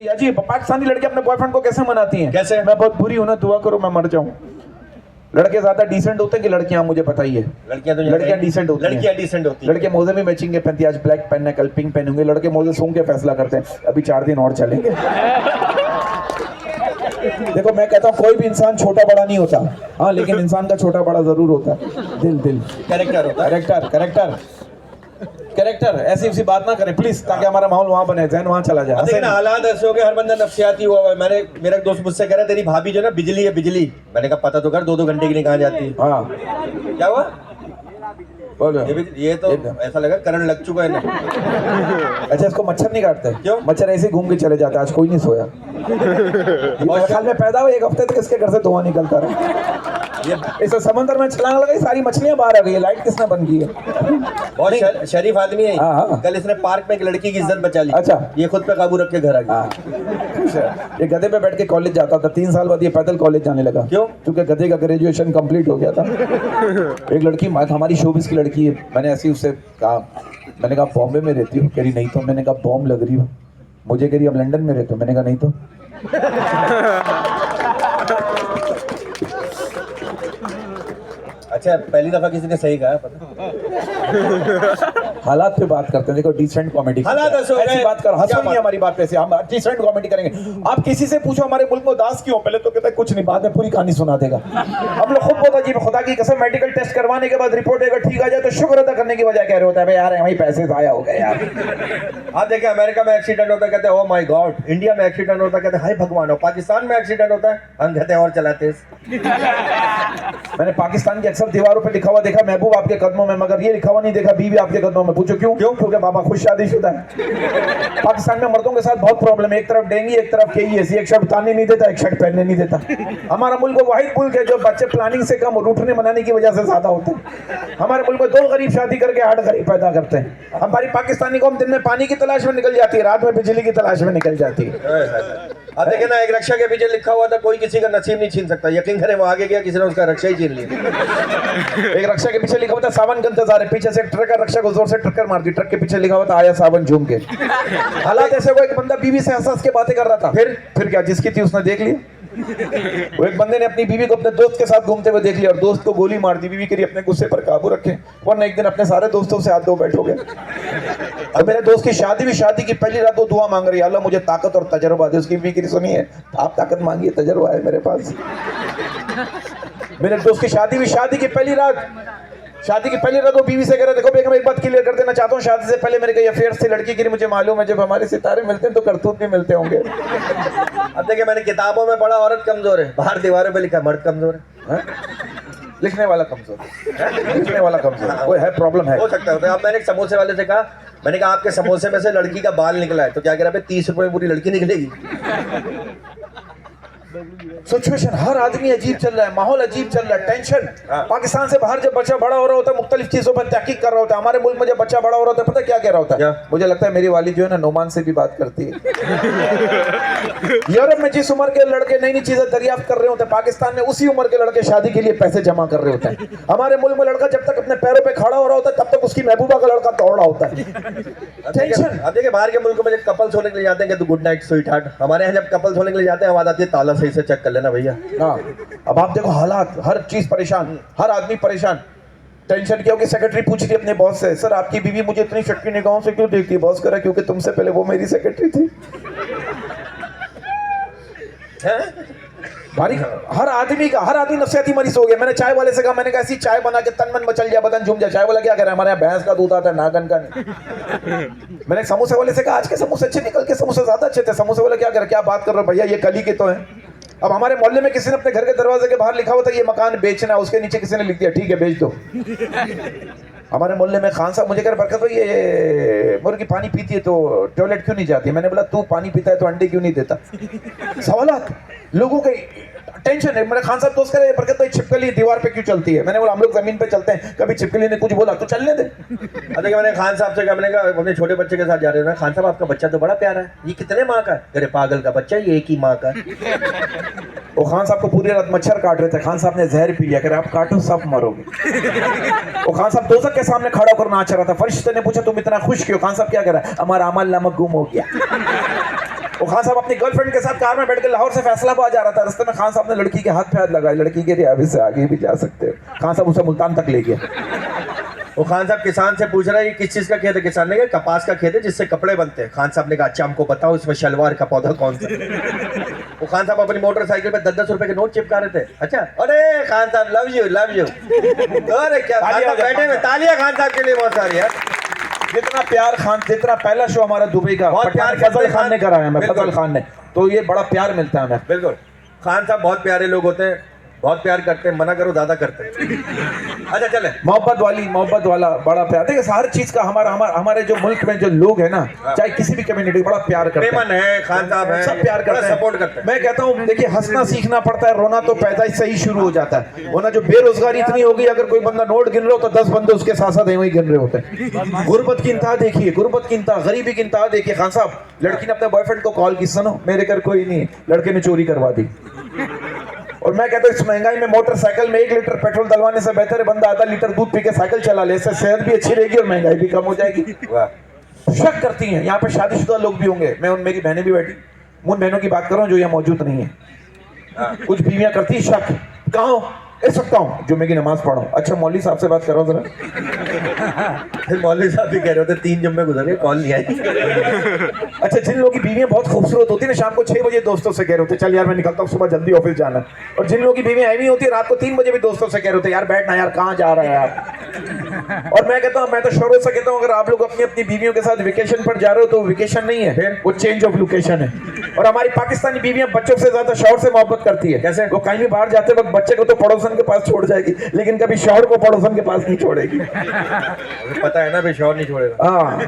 या जी पाकिस्तानी लड़के अपने बॉयफ्रेंड को कैसे मनाती हैं? कैसे? मैं बहुत बुरी हूं ना, दुआ करो मैं मर जाऊं। लड़के ज्यादा डिसेंट होते हैं कि लड़कियां? मुझे बताइए। लड़कियां डिसेंट होती हैं। लड़कियां डिसेंट होती हैं। लड़के मोजे भी मैचिंग के पहनती है, आज ब्लैक पहनना कल पिंक पहनेंगे। लड़के मोजे सूंघ के फैसला करते हैं, अभी 4 दिन और चलेंगे। देखो मैं कहता हूँ कोई भी इंसान छोटा बड़ा नहीं होता, हाँ, लेकिन इंसान का छोटा बड़ा जरूर होता है। दिल दिल कैरेक्टर होता है। कैरेक्टर कैरेक्टर कैरेक्टर ऐसी उसी बात ना करें प्लीज, ताकि हमारा माहौल वहां बने, जहन वहां चला जाए। लेकिन हालात ऐसे हो गए, हर बंदा नफसियाती हुआ है। मेरा एक दोस्त मुझसे कह रहा है तेरी भाभी जो ना बिजली है बिजली। मैंने कहा पता तो कर, 2-2 घंटे के लिए कहाँ जाती है? हाँ क्या हुआ? बोलो। ये तो ऐसा लगा करंट लग चुका है ना। अच्छा, इसको मच्छर नहीं काटते? क्यों? मच्छर ऐसे ही घूम के चले जाते, आज कोई नहीं सोया। मेरे ख्याल में पैदा हुए 1 हफ्ते तक इसके घर से धुआं निकलता रहा। इसे समंदर में छलांग लगाई, सारी मछलियां बाहर आ गई। लाइट किसने बंद की है? बहुत शरीफ आदमी है। हाँ। कल इसने पार्क में एक लड़की की इज्जत बचा ली। अच्छा। ये खुद पे काबू रख के घर आ गया। हाँ। ये गधे पे बैठ के कॉलेज जाता था, 3 साल बाद ये पैदल कॉलेज जाने लगा। क्यों? क्योंकि गधे का ग्रेजुएशन कंप्लीट हो गया था। एक लड़की हमारी शोबिस की लड़की है, मैंने ऐसी उससे कहा, मैंने कहा बॉम्बे में रहती हूँ? कह रही नहीं तो। मैंने कहा बॉम्ब लग रही हो? मुझे कह रही अब लंदन में रहते हो? मैंने कहा नहीं तो। अच्छा, पहली दफा किसी ने सही कहा पता? हालात पे बात करते हैं। देखो डिसेंट कॉमेडी, हालात ऐसे हो गए। ऐसी बात करो, हंसो क्या नहीं बात? हमारी बात पे से, हम डिसेंट कॉमेडी करेंगे। आप किसी से पूछो हमारे मुल्क में उदास क्यों, पहले तो कहता है कुछ नहीं, बाद में पूरी कहानी सुना देगा। हम लोग खुद बहुत अजीब, खुदा की कसम, मेडिकल टेस्ट करवाने के बाद रिपोर्ट अगर ठीक आ जाए तो शुक्र अदा करने की वजह कह रहे होता है यार हमारे पैसे जाया हो गए यार। आप देखिए, अमेरिका में एक्सीडेंट होता है कहते हैं ओ माय गॉड, इंडिया में एक्सीडेंट होता है कहते हैं हाय भगवान, और पाकिस्तान में एक्सीडेंट होता है हम कहते हैं और चलाते हैं। मैंने पाकिस्तान की अक्सर दीवारों पे लिखा हुआ देखा महबूब आपके कदमों में, मगर ये लिखा हुआ नहीं देखा बीवी आपके कदमों में। पूछो क्यों? क्योंकि बाबा खुद शादीशुदा है। पाकिस्तान में मर्दों के साथ बहुत प्रॉब्लम है, एक तरफ डेंगी एक तरफ केईएस, एक शर्ट उतारने नहीं देता एक शर्ट पहनने नहीं देता। हमारा मुल्क वाहिद मुल्क है जो बच्चे प्लानिंग से कम रूठने मनाने की वजह से ज्यादा होते हैं। हमारे मुल्क में 2 गरीब शादी करके 8 गरीब पैदा करते हैं। हमारी पाकिस्तानी कौम दिन में पानी की तलाश में निकल जाती है, रात में बिजली की तलाश में निकल जाती है। अब देखिए ना, एक रक्षा के पीछे लिखा हुआ था कोई किसी का नसीब नहीं छीन सकता। यकीन करें वो आगे गया, किसी ने उसका रक्षा ही छीन लिया। एक रक्षा के पीछे लिखा हुआ था सावन का इंतजार है, पीछे से एक ट्रक रक्षा को जोर से टक्कर मार दी, ट्रक के पीछे लिखा हुआ था आया सावन झूम के। हालात ऐसे को एक बंदा बीवी से हंस के बातें कर रहा था, फिर क्या, जिसकी थी उसने देख लिया। वो एक बंदे ने अपनी बीवी को अपने दोस्त के साथ घूमते हुए देख लिया और दोस्त को गोली मार दी। बीवी के लिए अपने गुस्से पर काबू रखें, वरना एक दिन अपने सारे दोस्तों से हाथ धो बैठोगे। अब मेरे दोस्त की शादी की पहली रात वो दुआ मांग रही है, अल्लाह मुझे ताकत और तजर्बा दे। उसकी बीवी की सुनी है, आप ताकत मांगिए, तजर्बा है मेरे पास। मेरे दोस्त की शादी की पहली रात वो बीवी से कह रहा देखो बेगम एक बात क्लियर कर देना चाहता हूँ, शादी से पहले मेरे कई अफेयर्स थे लड़की के लिए, मुझे मालूम है जब हमारे सितारे मिलते हैं तो करतूत भी मिलते होंगे। अब देखिए, मैंने किताबों में पढ़ा औरत कमजोर है, बाहर दीवारों पे लिखा मर्द कमजोर है। लिखने वाला कमजोर कोई है, प्रॉब्लम है। हो सकता है। अब मैंने एक समोसे वाले से कहा, मैंने कहा आपके समोसे में से लड़की का बाल निकला है, तो क्या कह रहा है 30 रुपए में पूरी लड़की निकलेगी? सिचुएशन हर आदमी अजीब चल रहा है, माहौल अजीब चल रहा है, टेंशन। पाकिस्तान से बाहर जब बच्चा बड़ा हो रहा होता है मुख्तलिफ चीजों पर तहकीक कर रहा होता है। हमारे मुल्क में जब बच्चा बड़ा हो रहा होता है पता क्या कह रहा होता है? मुझे लगता है मेरी वाली जो है ना नोमान से भी बात करती है। यूरोप में जिस उम्र के लड़के नई नई चीजें दरियाफ्त कर रहे होते हैं, पाकिस्तान में उसी उम्र के लड़के शादी के लिए पैसे जमा कर रहे होते हैं। हमारे मुल्क में लड़का जब तक अपने पैरों पे खड़ा हो रहा होता है तब तक उसकी महबूबा का लड़का दौड़ रहा होता है। टेंशन। अब देखिए, बाहर के मुल्कों में जब कपल्स होने के लिए जाते हैं तो गुड नाइट स्वीट हार्ट, हमारे यहाँ जब कपल्स होने के लिए जाते हैं आवाज आती है ताला सही से चेक कर लेना भैया। हाँ, अब आप देखो हालात, हर चीज परेशान, हर आदमी परेशान। टेंशन क्या होगी? सेक्रेटरी पूछ रही अपने बॉस से, सर आपकी बीवी मुझे इतनी शक की निगाहों से क्यों देखती है? बॉस कह रहा क्योंकि तुमसे पहले वो मेरी सेक्रेटरी थी। भारी हर आदमी नफसियाती मरीज हो गया। मैंने चाय वाले से कहा, मैंने कहा ऐसी चाय बना के तन मन मचल जाए, बदन झूम जाए। चाय वाला क्या कह रहा है, हमारे यहाँ भैंस का दूध आता है, नागन का नहीं। मैंने समोसे वाले से कहा आज के समोसे अच्छे निकल के समोसे ज्यादा अच्छे थे। समोसे वाला क्या कर रहा है, क्या बात कर रहे हो भैया, ये कली के तो हैं। अब हमारे मोहल्ले में किसी ने अपने घर के दरवाजे के बाहर लिखा हुआ था ये मकान बेचना, उसके नीचे किसी ने लिख दिया ठीक है बेच दो। हमारे मोहल्ले में खान साहब मुझे कह रहे बरकत भाई ये मुर्गी पानी पीती है तो टॉयलेट क्यों नहीं जाती? मैंने बोला तू पानी पीता है तो अंडे क्यों नहीं देता? सवालात लोगों के टेंशन है। मेरे खान साहब दोस्त करे बरकत भाई छिपकली दीवार पे क्यों चलती है? मैंने बोला हम लोग जमीन पे चलते हैं, कभी छिपकली ने कुछ बोला तो चलने दे। देखिए, मैंने खान साहब से कहा, मैंने कहा अपने छोटे बच्चे के साथ जा रहे हो ना, खान साहब आपका बच्चा तो बड़ा प्यारा है, ये कितने माह का है? अरे पागल का बच्चा, ये एक ही माह का। वो खान साहब को पूरी रात मच्छर काट रहे थे, खान साहब ने जहर पी लिया, कह रहे आप काटो सब मरोगे। वो खान साहब दोजख के सामने खड़ा होकर नाच रहा था, फरिश्ते ने पूछा तुम इतना खुश क्यों? खान साहब क्या कह रहा है, हमारा अमल नमक गुम हो गया। वो खान साहब अपनी गर्लफ्रेंड के साथ कार में बैठ के लाहौर से फैसलाबाद जा रहा था। रास्ते में खान साहब ने लड़की के हाथ पे हाथ लगाए, लड़की के अभी से आगे भी जा सकते हो। खान साहब उसे मुल्तान तक ले गया। वो खान साहब किसान से पूछ रहा है ये किस चीज का खेत है। किसान ने कहा कपास का खेत है जिससे कपड़े बनते हैं। खान साहब ने कहा अच्छा हमको बताओ इसमें शलवार का पौधा कौन सा। वो खान साहब अपनी मोटरसाइकिल पे 10-10 रुपए के नोट चिपका रहे थे। अच्छा अरे खान साहब लव यू लव यू। अरे क्या खान साहब बैठे हुए, तालियां खान साहब के लिए बहुत सारी यार। जितना प्यार खान, जितना पहला शो हमारा दुबई का बहुत प्यार फजल खान ने कराया, मैं बिल्कुल। फजल खान ने, तो ये बड़ा प्यार मिलता है हमें। बिल्कुल खान साहब बहुत प्यारे लोग होते हैं, बहुत प्यार करते हैं, मना करो दादा करते हैं। अच्छा चले मोहब्बत वाला बड़ा प्यार। देखिए हर चीज का हमारे जो मुल्क में जो लोग है ना, चाहे किसी भी कम्युनिटी, बड़ा प्यार करते मेमन है, खान साहब है, सब प्यार करते हैं, सपोर्ट करते हैं। मैं कहता हूँ देखिए हंसना सीखना पड़ता है, रोना तो पैदा से ही शुरू हो जाता है। वरना जो बेरोजगारी इतनी होगी, अगर कोई बंदा नोट गिन रहा हो तो 10 बंदे उसके साथ साथ वही गिन रहे होते हैं। गुर्बत की इंतहा देखिए, गुर्बत की इंतहा, गरीबी की इंतहा देखिए। खान साहब लड़की ने अपने बॉयफ्रेंड को कॉल की, सुनो मेरे घर कोई नहीं है, लड़के ने चोरी करवा दी। और मैं कहता हूँ इस महंगाई में मोटरसाइकिल में 1 लीटर पेट्रोल डलवाने से बेहतर है बंदा आधा लीटर दूध पी के साइकिल चला ले, इससे सेहत भी अच्छी रहेगी और महंगाई भी कम हो जाएगी। शक करती हैं, यहाँ पे शादीशुदा लोग भी होंगे, मैं उन मेरी बहनें भी बैठी, उन बहनों की बात कर रहा हूँ जो यहाँ मौजूद नहीं है। कुछ बीवियां करती हैं शक, कहाँ हो? इस सकता हूँ जुम्मे की नमाज पढ़ो। अच्छा मौलवी साहब से बात करो जरा। फिर मौलवी साहब भी कह रहे होते 3 जुम्मे गुजर गए, कॉल नहीं आई। अच्छा जिन लोगों की बीवियां बहुत खूबसूरत होती है ना, शाम को 6 बजे दोस्तों से कह रहे होते चल यार मैं निकलता हूँ, सुबह जल्दी ऑफिस जाना है। और जिन लोगों की बीवियां ऐवी होती है रात को 3 बजे भी दोस्तों से कह रहे होते यार बैठना यार, कहाँ जा रहा है यार। और मैं कहता हूँ, मैं तो शोरों से कहता हूँ अगर आप लोग अपनी अपनी बीवियों के साथ वेकेशन पर जा रहे हो तो वेकेशन नहीं है, वो चेंज ऑफ लोकेशन है। और हमारी पाकिस्तानी बीवियां बच्चों से ज्यादा शौहर से मोहब्बत करती है। कैसे? वो कहीं भी बाहर जाते वक्त बच्चे को तो पड़ोसन के पास छोड़ जाएगी, लेकिन कभी शौहर को पड़ोसन के पास नहीं छोड़ेगी। पता है ना भाई शौहर नहीं छोड़ेगा। हाँ,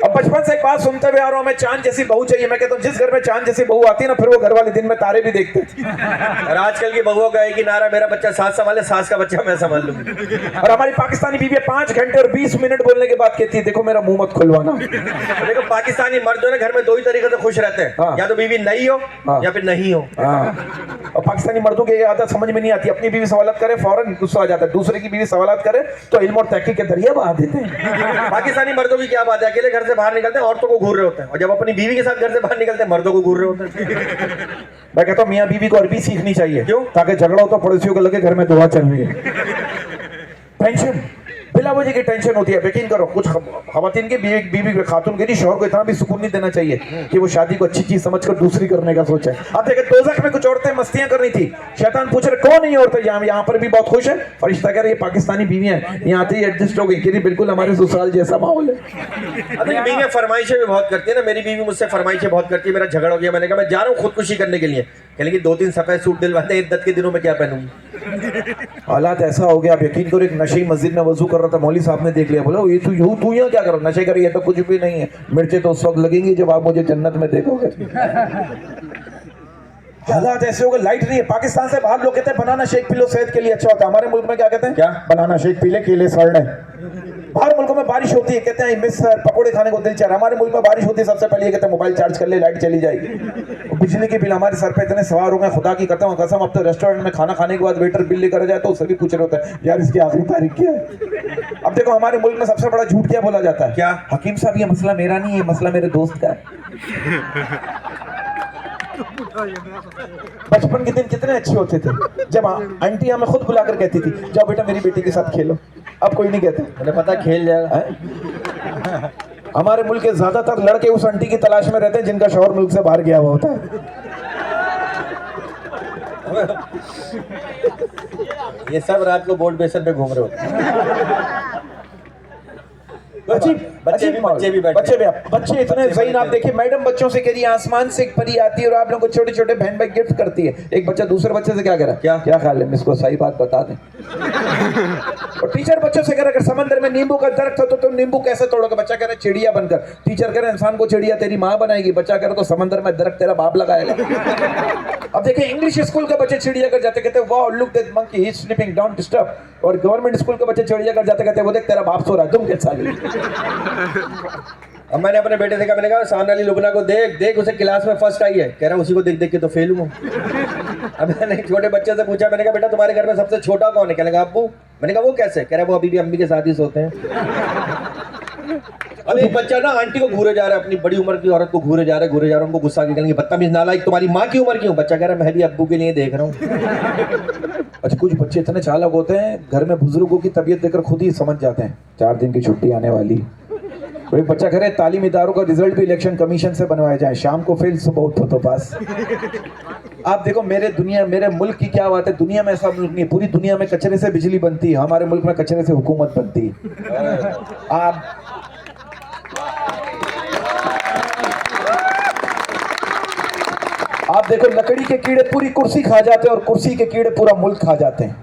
अब बचपन से एक बात सुनते हुए आ रहा हूँ, मैं चांद जैसी बहू चाहिए। मैं कहता हूँ जिस घर में चांद जैसी बहू आती है ना, फिर वो घर वाले दिन में तारे भी देखते हैं। और आजकल की बहुओं का एक ही नारा, मेरा बच्चा सास संभाले, सास का बच्चा मैं संभाल लूंगी। और हमारी पाकिस्तानी बीवी 5 घंटे और 20 मिनट बोलने के बाद कहती है देखो मेरा मुंह मत खुलवाना। देखो पाकिस्तानी मर्द जो है घर में 2 ही तरीके से खुश रहते हैं, हाँ। या तो बीवी नहीं हो हाँ। या फिर नहीं हो। हाँ। और पाकिस्तानी मर्दों की ये आदत समझ में नहीं आती, अपनी बीवी सवालत करे फौरन गुस्सा आ जाता है, दूसरे की बीवी सवालत करे तो इल्म और तहकीक के दरिया बहा देते हैं। पाकिस्तानी मर्दों की क्या बात है, अकेले घर से बाहर निकलते हैं औरतों को घूर रहे होते हैं, और जब अपनी बीवी के साथ घर से बाहर निकलते हैं मर्दों को घूर रहे होते हैं। मैं कहता हूँ मियाँ बीवी को अरबी सीखनी चाहिए। क्यों? ताकि झगड़ा हो तो पड़ोसियों को लगे घर में दुआ चल रही है। टेंशन बिला वजह की टेंशन होती है। यकीन करो कुछ खवातीन के बीवी खातून के शौहर को इतना भी सुकून नहीं देना चाहिए कि वो शादी को अच्छी चीज समझकर दूसरी करने का सोचे। अब देखे दोज़ख में कुछ औरतें मस्तियां कर रही थी, शैतान पूछ रहे कौन नहीं औरतें, यहाँ पर भी बहुत खुश है। फरिश्ता कह रहे ये पाकिस्तानी बीवियां हैं, यहाँ आते ही एडजस्ट हो गई कि बिल्कुल हमारे ससुराल जैसा माहौल है। अब मेरी बीवी फरमाइशें भी बहुत करती है ना, मेरी बीवी मुझसे फरमाइशें बहुत करती है। मेरा झगड़ा हो गया, मैंने कहा मैं जा रहा हूँ खुदकुशी करने के लिए, कहने की 2-3 सफेद सूट दिलवाते हैं, इद्दत के दिनों में क्या पहनूंगी। हालात ऐसा हो गया, आप यकीन करो एक नशे मस्जिद में वजू कर रहा था, मौलवी साहब ने देख लिया, बोला ये तू यहाँ क्या कर रहा, नशे कर रही है तो कुछ भी नहीं है, मिर्चें तो उस वक्त लगेंगी जब आप मुझे जन्नत में देखोगे। हालात ऐसे हो गए, लाइट नहीं है। पाकिस्तान से बाहर लोग कहते हैं बनाना शेक पी लो सेहत के लिए अच्छा होता है, हमारे मुल्क में क्या कहते हैं, क्या बनाना शेक पी ले केले सड़ने। बाहर मुल्कों में बारिश होती है, कहते हैं मिस सर पकौड़े खाने को दिल चाह रहा। हमारे मुल्क में बारिश होती है सबसे पहले ये कहते हैं मोबाइल चार्ज कर ले लाइट चली जाएगी। बिजली के बिल हमारे सर पे इतने सवार हो गए, खुदा की करता हूँ कसम, अब तो रेस्टोरेंट में खाना खाने के बाद वेटर बिल लेकर जाए तो उससे भी पूछ रहे होता है यार इसकी आखिरी तारीख क्या है। अब देखो हमारे मुल्क में सबसे बड़ा झूठ क्या बोला जाता है, क्या? हकीम साहब ये मसला मेरा नहीं है, मसला मेरे दोस्त का है। बचपन के दिन कितने अच्छे होते थे जब आंटी हमें खुद बुलाकर कहती थी जाओ बेटा मेरी बेटी के साथ खेलो। अब कोई नहीं कहता, मुझे पता खेल जाएगा। हमारे मुल्क के ज्यादातर लड़के उस आंटी की तलाश में रहते हैं जिनका शौहर मुल्क से बाहर गया हुआ होता है। ये सब रात को बोर्ड बेसन पे घूम रहे होते हैं। बच्चे इतने सही आप देखिए, मैडम बच्चों से कह रही है आसमान से एक परी आती है और आप लोगों को छोटे छोटे बहन भाई गिफ्ट करती है। एक बच्चा दूसरे बच्चे से क्या कह रहा है, क्या ख्याल है, इसको सही बात बता दें। और टीचर बच्चों से कह रहा है अगर समंदर में नींबू का दरख्त हो तो तुम नींबू कैसे तोड़ोगे, बच्चा कह रहा है चिड़िया बनकर। टीचर कह रहे इंसान को चिड़िया तेरी माँ बनाएगी, बच्चा कह रहा तो समंदर में दरख्त तेरा बाप लगाएगा। अब देखिए इंग्लिश स्कूल के बच्चे चिड़िया कर जाते, कहते wow look that monkey he is sleeping don't disturb. और गवर्नमेंट स्कूल के बच्चे चिड़िया कर जाते, कहते वो देख तेरा बाप सो रहा है तुम कैसा ले। अब मैंने अपने बेटे से कहा, मैंने कहा सामने वाली लुबना को देख देख उसे क्लास में फर्स्ट आई है, कह रहा उसी को देख देख के तो फेल हूँ। अब मैंने एक छोटे बच्चे से पूछा, मैंने कहा बेटा तुम्हारे घर में सबसे छोटा कौन है, कहने लगा अब्बू। मैंने कहा वो कैसे, कह रहा वो अभी भी अम्मी के साथ ही सोते हैं। अबे एक बच्चा ना आंटी को घूरे जा रहा है, अपनी बड़ी उम्र की औरत को घूरे जा रहा है, उनको गुस्सा के कहेंगे बदतमीज नालायक, तुम्हारी माँ की उम्र की हूँ। बच्चा कह रहा है मैं भी अब्बू के लिए देख रहा हूँ। अच्छा, कुछ बच्चे इतने चालाक होते हैं, घर में बुजुर्गों की तबीयत देखकर खुद ही समझ जाते हैं 4 दिन की छुट्टी आने वाली। कोई बच्चा कह रहे तालीम इदारों का रिजल्ट भी इलेक्शन कमीशन से बनवाया जाए, शाम को फेल सुबह उठो तो पास। आप देखो मेरे मुल्क की क्या बात है, दुनिया में ऐसा मुल्क नहीं, पूरी दुनिया में कचरे से बिजली बनती है, हमारे मुल्क में कचरे से हुकूमत बनती है। आप देखो लकड़ी के कीड़े पूरी कुर्सी खा जाते हैं और कुर्सी के कीड़े पूरा मुल्क खा जाते हैं।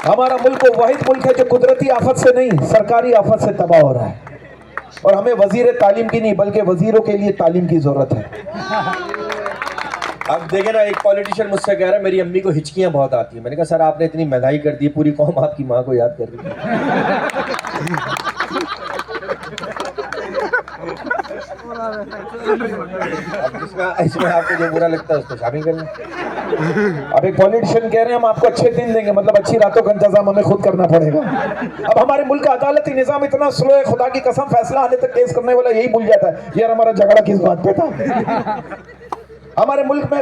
हमारा मुल्क वो वाहिद मुल्क है जो कुदरती आफत से नहीं सरकारी आफत से तबाह हो रहा है, और हमें वजीर तालीम की नहीं बल्कि वजीरों के लिए तालीम की जरूरत है। अब देखे ना, एक पॉलिटिशियन मुझसे कह रहा है मेरी अम्मी को हिचकियां बहुत आती है। मैंने कहा सर आपने इतनी महंगाई कर दी, पूरी कौम आपकी माँ को याद कर रही है। इसमें आपको जो बुरा लगता है उसको शामिल कर लें। अब एक पॉलिटिशियन कह रहे हैं हम आपको अच्छे दिन देंगे, मतलब अच्छी रातों का इंतजाम हमें खुद करना पड़ेगा। अब हमारे मुल्क का अदालती निजाम इतना स्लो है, खुदा की कसम फैसला आने तक केस करने वाला यही भूल जाता है यार हमारा झगड़ा किस बात पे था। हमारे मुल्क में